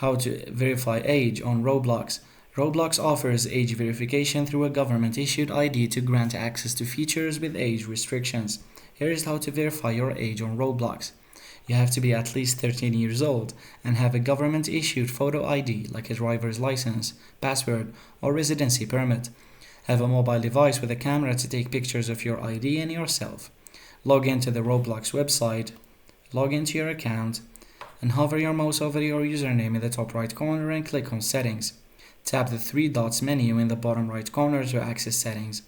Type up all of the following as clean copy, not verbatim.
How to verify age on Roblox. Roblox offers age verification through a government-issued ID to grant access to features with age restrictions. Here is how to verify your age on Roblox. You have to be at least 13 years old and have a government-issued photo ID like a driver's license, password, or residency permit. Have a mobile device with a camera to take pictures of your ID and yourself. Log into the Roblox website, log into your account, and hover your mouse over your username in the top right corner and click on Settings. Tap the three dots menu in the bottom right corner to access settings.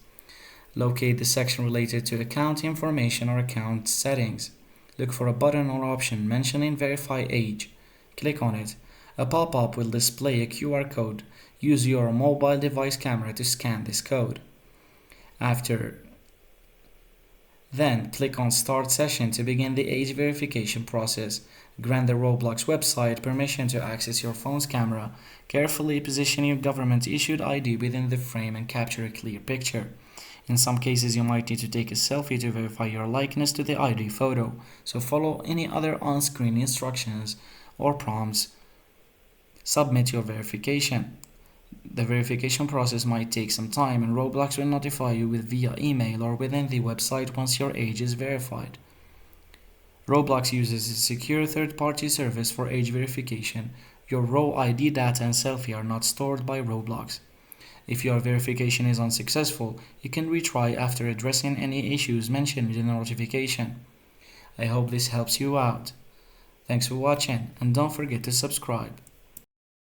Locate the section related to account information or account settings. Look for a button or option mentioning Verify Age. Click on it. A pop-up will display a QR code. Use your mobile device camera to scan this code. Then click on Start Session to begin the age verification process. Grant the Roblox website permission to access your phone's camera. Carefully position your government-issued ID within the frame and capture a clear picture. In some cases, you might need to take a selfie to verify your likeness to the ID photo, so follow any other on-screen instructions or prompts. Submit your verification. The verification process might take some time, and Roblox will notify you via email or within the website once your age is verified. Roblox uses a secure third-party service for age verification. Your raw ID data and selfie are not stored by Roblox. If your verification is unsuccessful, you can retry after addressing any issues mentioned in the notification. I hope this helps you out. Thanks for watching, and don't forget to subscribe.